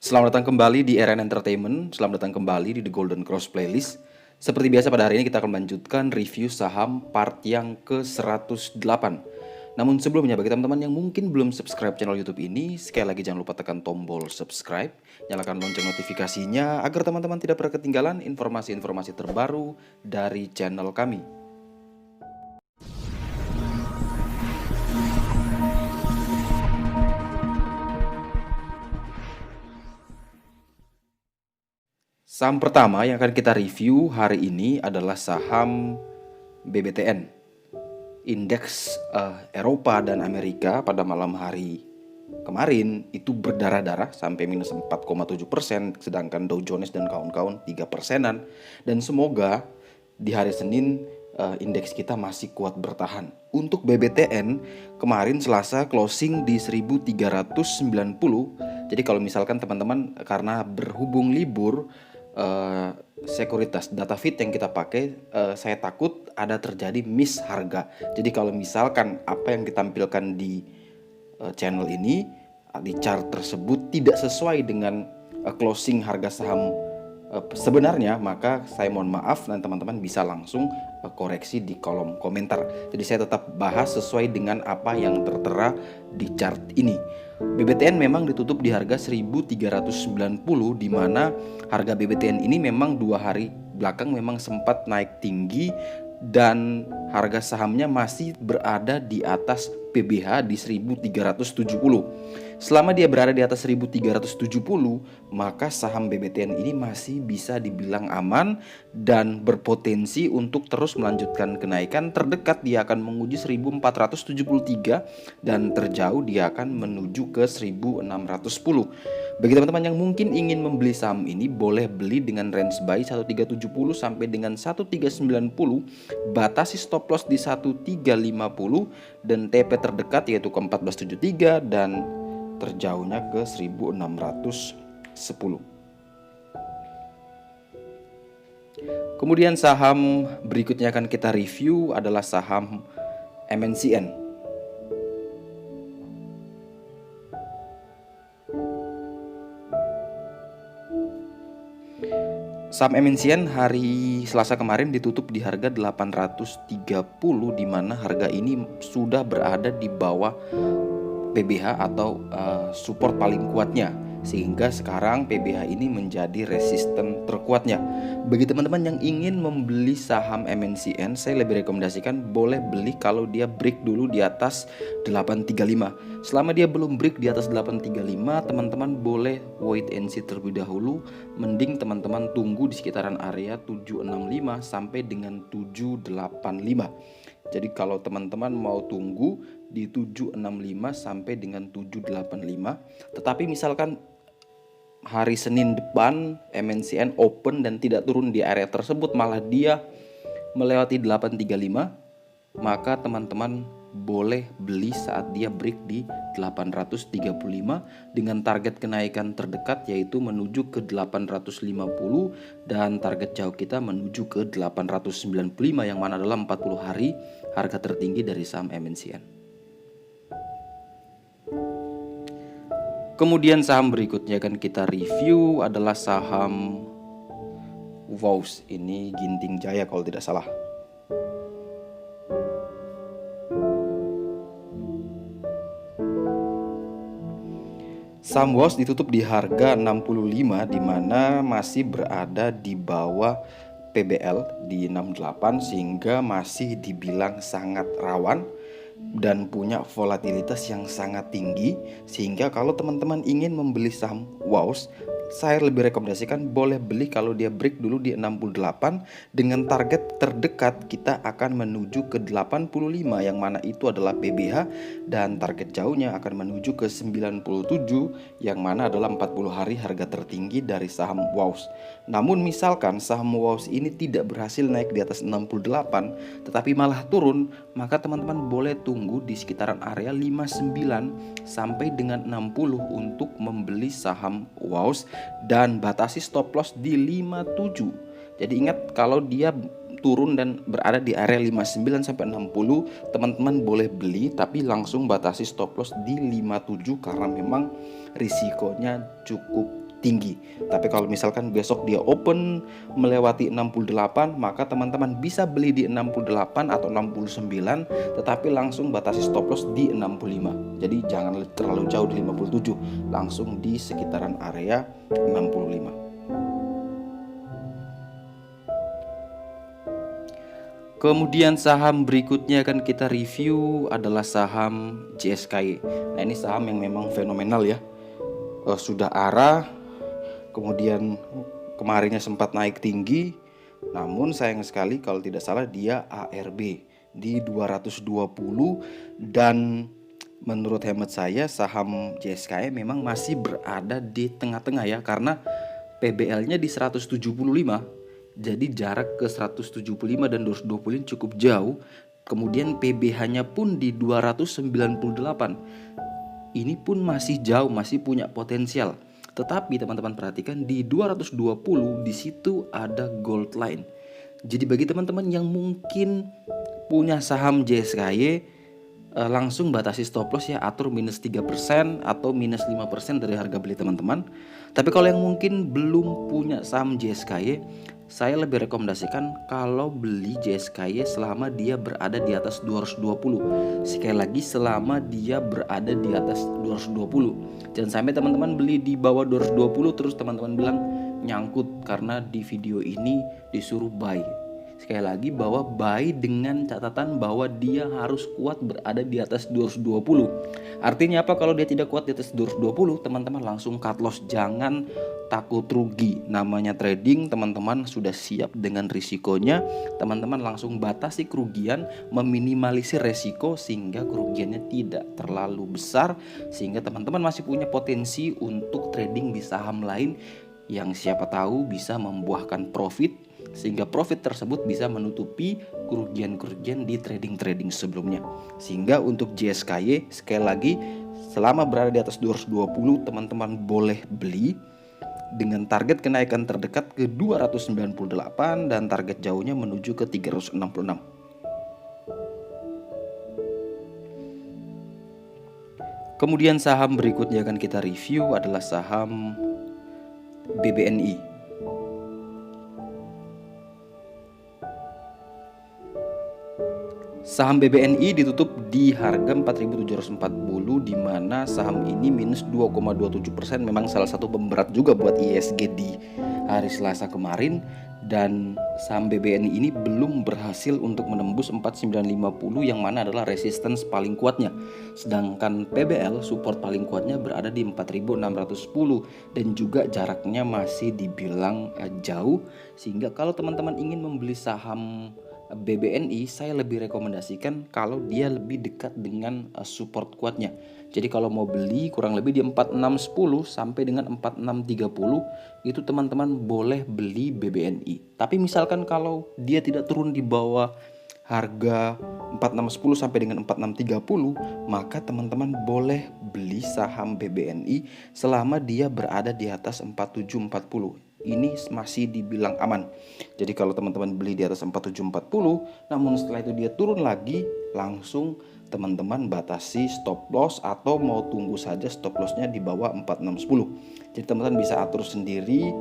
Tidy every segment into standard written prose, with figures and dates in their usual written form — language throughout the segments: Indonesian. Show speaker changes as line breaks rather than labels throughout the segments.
Selamat datang kembali di RN Entertainment. Selamat datang kembali di The Golden Cross Playlist. Seperti biasa pada hari ini kita akan melanjutkan review saham part yang ke-108. Namun sebelumnya bagi teman-teman yang mungkin belum subscribe channel YouTube ini, sekali lagi jangan lupa tekan tombol subscribe, nyalakan lonceng notifikasinya agar teman-teman tidak pernah ketinggalan informasi-informasi terbaru dari channel kami. Saham pertama yang akan kita review hari ini adalah saham BBTN. Indeks Eropa dan Amerika pada malam hari kemarin itu berdarah-darah sampai minus 4,7%, sedangkan Dow Jones dan kawan-kawan 3%-an. Dan semoga di hari Senin indeks kita masih kuat bertahan. Untuk BBTN kemarin Selasa closing di 1390. Jadi kalau misalkan teman-teman karena berhubung libur, sekuritas data feed yang kita pakai, saya takut ada terjadi miss harga. Jadi kalau misalkan apa yang ditampilkan di channel ini di chart tersebut tidak sesuai dengan closing harga saham sebenarnya, maka saya mohon maaf dan teman-teman bisa langsung koreksi di kolom komentar. Jadi saya tetap bahas sesuai dengan apa yang tertera di chart ini. BBTN memang ditutup di harga 1390, di mana harga BBTN ini memang 2 hari belakang memang sempat naik tinggi dan harga sahamnya masih berada di atas PBH di 1370. Selama dia berada di atas 1370, maka saham BBTN ini masih bisa dibilang aman dan berpotensi untuk terus melanjutkan kenaikan. Terdekat dia akan menguji 1473 dan terjauh dia akan menuju ke 1610. Bagi teman-teman yang mungkin ingin membeli saham ini, boleh beli dengan range buy 1370 sampai dengan 1390, batasi stop loss di 1350 dan TP terdekat yaitu ke 1473 dan terjauhnya ke 1610. Kemudian saham berikutnya akan kita review adalah saham MNCN. Saham MNCN hari Selasa kemarin ditutup di harga 830, di mana harga ini sudah berada di bawah PBH atau support paling kuatnya, sehingga sekarang PBH ini menjadi resisten terkuatnya. Bagi teman-teman yang ingin membeli saham MNCN, saya lebih rekomendasikan boleh beli kalau dia break dulu di atas 835. Selama dia belum break di atas 835, teman-teman boleh wait and see terlebih dahulu. Mending teman-teman tunggu di sekitaran area 765 sampai dengan 785. Jadi kalau teman-teman mau tunggu di 765 sampai dengan 785, tetapi misalkan hari Senin depan MNCN open dan tidak turun di area tersebut, malah dia melewati 835, maka teman-teman boleh beli saat dia break di 835 dengan target kenaikan terdekat yaitu menuju ke 850 dan target jauh kita menuju ke 895, yang mana adalah 40 hari harga tertinggi dari saham MNCN. Kemudian saham berikutnya akan kita review adalah saham WOWS. Ini Ginting Jaya kalau tidak salah. Saham WOWS ditutup di harga 65, di mana masih berada di bawah PBL di 68, sehingga masih dibilang sangat rawan dan punya volatilitas yang sangat tinggi. Sehingga kalau teman-teman ingin membeli saham WOWS, saya lebih rekomendasikan boleh beli kalau dia break dulu di 68 dengan target terdekat kita akan menuju ke 85, yang mana itu adalah PBH, dan target jauhnya akan menuju ke 97, yang mana adalah 40 hari harga tertinggi dari saham WOWS. Namun misalkan saham WOWS ini tidak berhasil naik di atas 68 tetapi malah turun, maka teman-teman boleh tunggu di sekitaran area 59 sampai dengan 60 untuk membeli saham WOWS dan batasi stop loss di 57. Jadi ingat, kalau dia turun dan berada di area 59 sampai 60, teman-teman boleh beli tapi langsung batasi stop loss di 57 karena memang risikonya cukup tinggi. Tapi kalau misalkan besok dia open melewati 68, maka teman-teman bisa beli di 68 atau 69, tetapi langsung batasi stop loss di 65. Jadi jangan terlalu jauh di 57, langsung di sekitaran area 65. Kemudian saham berikutnya akan kita review adalah saham JSKY. Nah, ini saham yang memang fenomenal ya. Sudah arah, kemudian kemarinnya sempat naik tinggi, namun sayang sekali kalau tidak salah dia ARB di 220, dan menurut hemat saya saham JSKY memang masih berada di tengah-tengah ya, karena PBL-nya di 175. Jadi jarak ke 175 dan 220 cukup jauh. Kemudian PBH-nya pun di 298. Ini pun masih jauh, masih punya potensial. Tetapi teman-teman perhatikan di 220 di situ ada gold line. Jadi bagi teman-teman yang mungkin punya saham JSKY, langsung batasi stop loss ya, atur minus 3% atau minus 5% dari harga beli teman-teman. Tapi kalau yang mungkin belum punya saham JSKY, saya lebih rekomendasikan kalau beli JSKY selama dia berada di atas 220. Sekali lagi, selama dia berada di atas 220. Jangan sampai teman-teman beli di bawah 220 terus teman-teman bilang nyangkut karena di video ini disuruh buy. Sekali lagi, bahwa buy dengan catatan bahwa dia harus kuat berada di atas 220. Artinya apa? Kalau dia tidak kuat di atas 220, teman-teman langsung cut loss. Jangan takut rugi. Namanya trading, teman-teman sudah siap dengan risikonya. Teman-teman langsung batasi kerugian, meminimalisir resiko sehingga kerugiannya tidak terlalu besar, sehingga teman-teman masih punya potensi untuk trading di saham lain yang siapa tahu bisa membuahkan profit, sehingga profit tersebut bisa menutupi kerugian-kerugian di trading-trading sebelumnya. Sehingga untuk JSKY, sekali lagi, selama berada di atas 220, teman-teman boleh beli dengan target kenaikan terdekat ke 298 dan target jauhnya menuju ke 366. Kemudian saham berikutnya akan kita review adalah saham BBNI. Saham BBNI ditutup di harga 4.740, di mana saham ini minus 2,27%. Memang salah satu pemberat juga buat ISG di hari Selasa kemarin, dan saham BBNI ini belum berhasil untuk menembus 4950 yang mana adalah resistance paling kuatnya. Sedangkan PBL support paling kuatnya berada di 4610 dan juga jaraknya masih dibilang jauh, sehingga kalau teman-teman ingin membeli saham BBNI, saya lebih rekomendasikan kalau dia lebih dekat dengan support kuatnya. Jadi kalau mau beli kurang lebih di 4610 sampai dengan 4630, itu teman-teman boleh beli BBNI. Tapi misalkan kalau dia tidak turun di bawah harga 4610 sampai dengan 4630, maka teman-teman boleh beli saham BBNI selama dia berada di atas 4740. Ini masih dibilang aman. Jadi kalau teman-teman beli di atas 4740, namun setelah itu dia turun lagi, langsung teman-teman batasi stop loss atau mau tunggu saja stop lossnya di bawah 4610. Jadi teman-teman bisa atur sendiri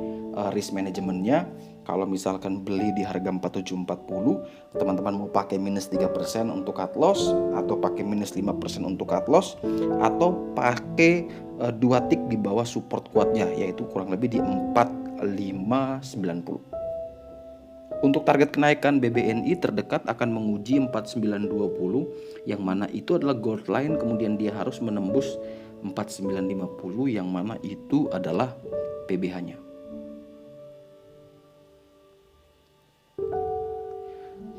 risk manajemennya. Kalau misalkan beli di harga 4740, teman-teman mau pakai minus 3% untuk cut loss, atau pakai minus 5% untuk cut loss, atau pakai 2 tick di bawah support kuatnya, yaitu kurang lebih di 4590. Untuk target kenaikan BBNI terdekat akan menguji 4920, yang mana itu adalah gold line, kemudian dia harus menembus 4950 yang mana itu adalah PBH-nya.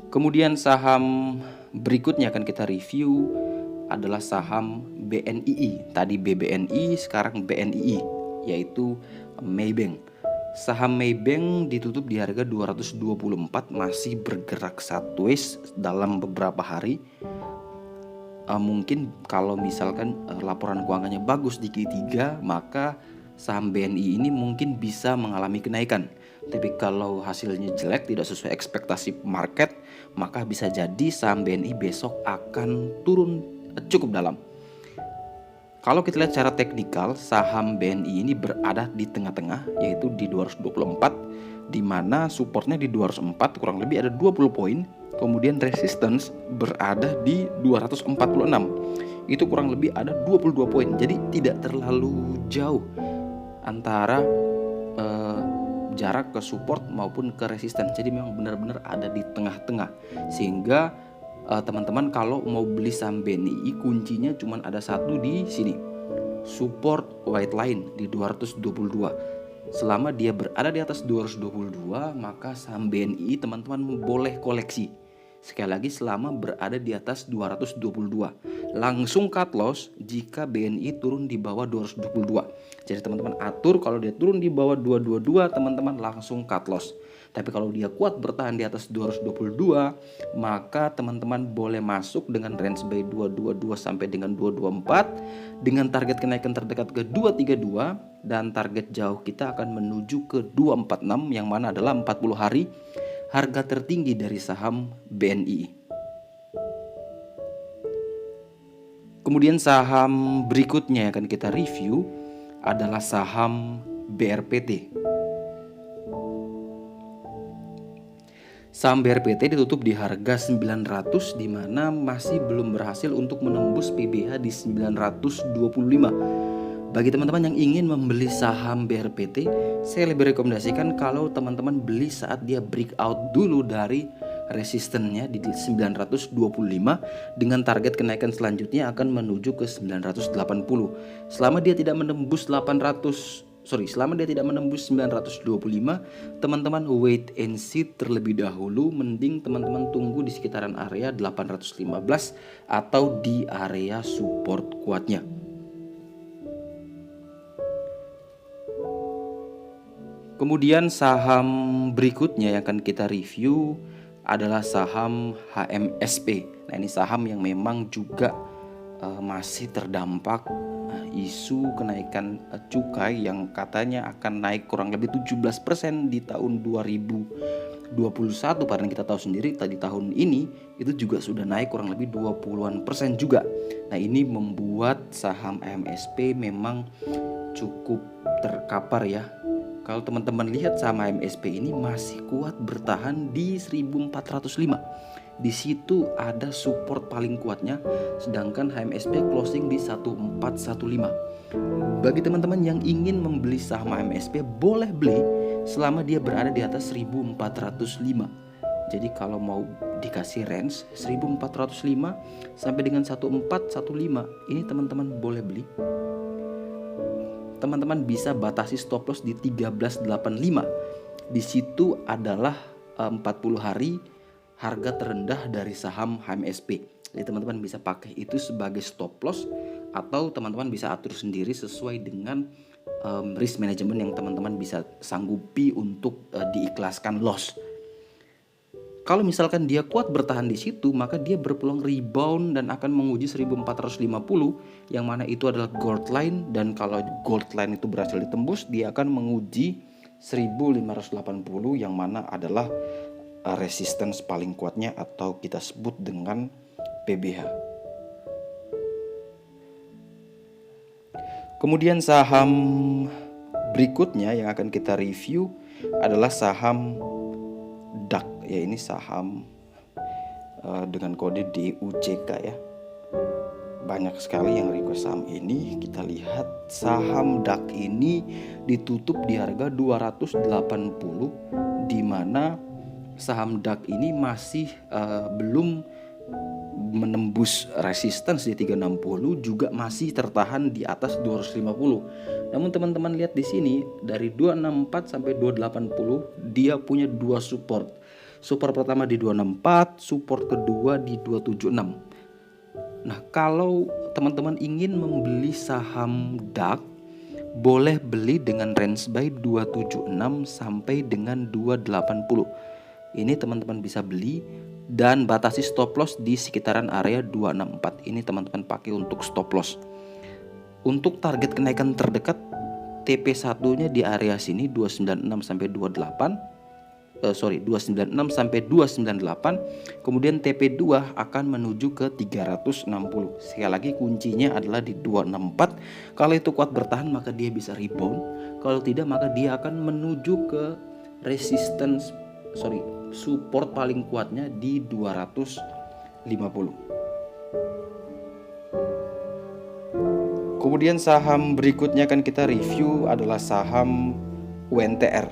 Kemudian saham berikutnya akan kita review adalah saham BNII. Tadi BBNI, sekarang BNII, yaitu Maybank. Saham Maybank ditutup di harga 224, masih bergerak sideways dalam beberapa hari. Mungkin kalau misalkan laporan keuangannya bagus di Q3, maka saham BNI ini mungkin bisa mengalami kenaikan. Tapi kalau hasilnya jelek, tidak sesuai ekspektasi market, maka bisa jadi saham BNI besok akan turun cukup dalam. Kalau kita lihat secara teknikal, saham BNI ini berada di tengah-tengah, yaitu di 224, di mana supportnya di 204, kurang lebih ada 20 poin. Kemudian resistance berada di 246, itu kurang lebih ada 22 poin. Jadi tidak terlalu jauh antara jarak ke support maupun ke resistance. Jadi memang benar-benar ada di tengah-tengah, sehingga teman-teman kalau mau beli saham BNI, kuncinya cuma ada satu di sini, support white line di 222. Selama dia berada di atas 222, maka saham BNI teman-teman boleh koleksi. Sekali lagi, selama berada di atas 222. Langsung cut loss jika BNI turun di bawah 222. Jadi teman-teman atur, kalau dia turun di bawah 222, teman-teman langsung cut loss. Tapi kalau dia kuat bertahan di atas 222, maka teman-teman boleh masuk dengan range buy 222 sampai dengan 224 dengan target kenaikan terdekat ke 232, dan target jauh kita akan menuju ke 246 yang mana adalah 40 hari harga tertinggi dari saham BNI. Kemudian saham berikutnya yang akan kita review adalah saham BRPT. Saham BRPT ditutup di harga 900, di mana masih belum berhasil untuk menembus PBH di 925. Bagi teman-teman yang ingin membeli saham BRPT, saya lebih rekomendasikan kalau teman-teman beli saat dia breakout dulu dari resistennya di 925 dengan target kenaikan selanjutnya akan menuju ke 980. Selama dia tidak menembus 925, teman-teman wait and see terlebih dahulu. Mending teman-teman tunggu di sekitaran area 815 atau di area support kuatnya. Kemudian saham berikutnya yang akan kita review adalah saham HMSP. Nah, ini saham yang memang juga masih terdampak isu kenaikan cukai yang katanya akan naik kurang lebih 17% di tahun 2021. Karena kita tahu sendiri tadi tahun ini itu juga sudah naik kurang lebih 20% juga. Nah, ini membuat saham HMSP memang cukup terkapar ya. Kalau teman-teman lihat saham HMSP ini masih kuat bertahan di 1405. Di situ ada support paling kuatnya, sedangkan HMSP closing di 1415. Bagi teman-teman yang ingin membeli saham HMSP, boleh beli selama dia berada di atas 1405. Jadi kalau mau dikasih range 1405 sampai dengan 1415, ini teman-teman boleh beli. Teman-teman bisa batasi stop loss di 1385. Di situ adalah 40 hari harga terendah dari saham HMSP. Jadi teman-teman bisa pakai itu sebagai stop loss, atau teman-teman bisa atur sendiri sesuai dengan risk management yang teman-teman bisa sanggupi untuk diikhlaskan loss. Kalau misalkan dia kuat bertahan di situ, maka dia berpeluang rebound dan akan menguji 1450, yang mana itu adalah gold line. Dan kalau gold line itu berhasil ditembus, dia akan menguji 1580, yang mana adalah resistance paling kuatnya atau kita sebut dengan PBH. Kemudian saham berikutnya yang akan kita review adalah saham DAX. Ya, ini saham dengan kode DUCK ya. Banyak sekali yang request saham ini. Kita lihat saham DAX ini ditutup di harga 280, di mana saham DAX ini masih belum menembus resistance di 360, juga masih tertahan di atas 250. Namun teman-teman lihat di sini dari 264 sampai 280 dia punya dua support. Support pertama di 264, support kedua di 276. Nah, kalau teman-teman ingin membeli saham DAX, boleh beli dengan range buy 276 sampai dengan 280. Ini teman-teman bisa beli dan batasi stop loss di sekitaran area 264. Ini teman-teman pakai untuk stop loss. Untuk target kenaikan terdekat, TP1-nya di area sini 296 sampai 28. 296 sampai 298. Kemudian TP2 akan menuju ke 360. Sekali lagi kuncinya adalah di 264. Kalau itu kuat bertahan maka dia bisa rebound. Kalau tidak maka dia akan menuju ke support paling kuatnya di 250. Kemudian saham berikutnya akan kita review adalah saham UNTR.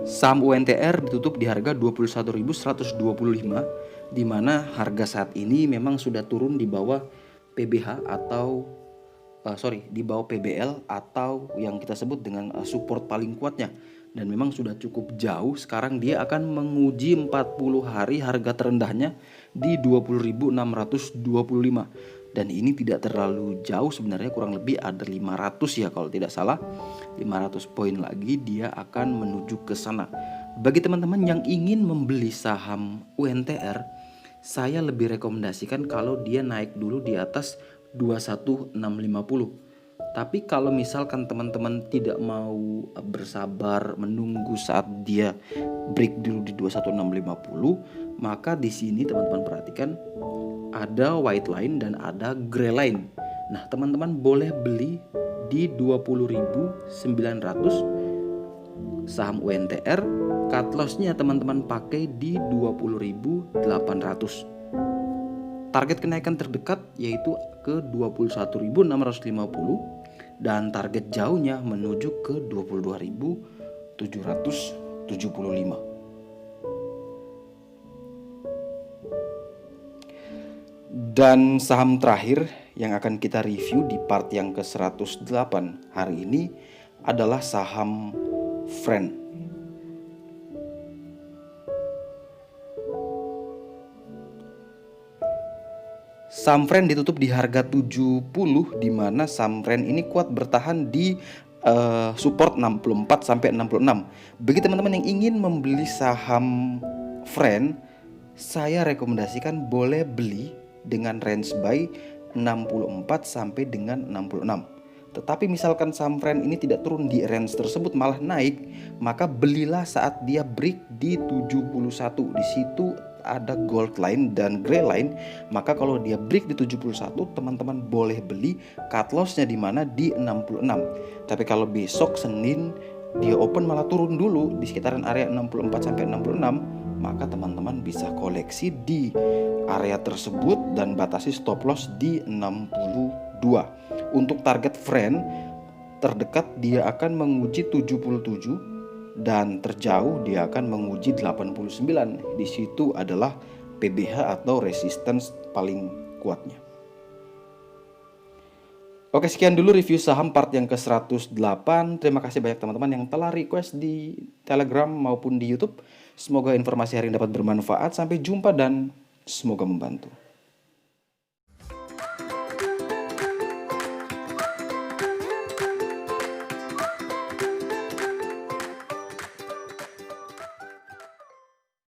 Saham UNTR ditutup di harga 21.125, di mana harga saat ini memang sudah turun di bawah PBH atau di bawah PBL atau yang kita sebut dengan support paling kuatnya, dan memang sudah cukup jauh. Sekarang dia akan menguji 40 hari harga terendahnya di 20.625, dan ini tidak terlalu jauh sebenarnya, kurang lebih ada 500 ya kalau tidak salah, 500 poin lagi dia akan menuju ke sana. Bagi teman-teman yang ingin membeli saham UNTR, saya lebih rekomendasikan kalau dia naik dulu di atas 21.650. Tapi kalau misalkan teman-teman tidak mau bersabar menunggu saat dia break dulu di 21.650, maka di sini teman-teman perhatikan ada white line dan ada gray line. Nah, teman-teman boleh beli di 20.900 saham UNTR. Cut loss-nya teman-teman pakai di 20.800. Target kenaikan terdekat yaitu ke 21.650 dan target jauhnya menuju ke 22.775. Dan saham terakhir yang akan kita review di part yang ke-108 hari ini adalah saham Friend. Saham Friend ditutup di harga 70, di mana saham Friend ini kuat bertahan di support 64 sampai 66. Bagi teman-teman yang ingin membeli saham Friend, saya rekomendasikan boleh beli dengan range buy 64 sampai dengan 66. Tetapi misalkan saham Friend ini tidak turun di range tersebut, malah naik, maka belilah saat dia break di 71. Di situ ada gold line dan gray line. Maka kalau dia break di 71, teman-teman boleh beli, cut loss-nya di mana di 66. Tapi kalau besok Senin dia open malah turun dulu di sekitaran area 64 sampai 66, maka teman-teman bisa koleksi di area tersebut dan batasi stop loss di 62. Untuk target Friend terdekat dia akan menguji 77 dan terjauh dia akan menguji 89. Di situ adalah PBH atau resistance paling kuatnya. Oke, sekian dulu review saham part yang ke-108. Terima kasih banyak teman-teman yang telah request di Telegram maupun di YouTube. Semoga informasi hari ini dapat bermanfaat. Sampai jumpa dan semoga membantu.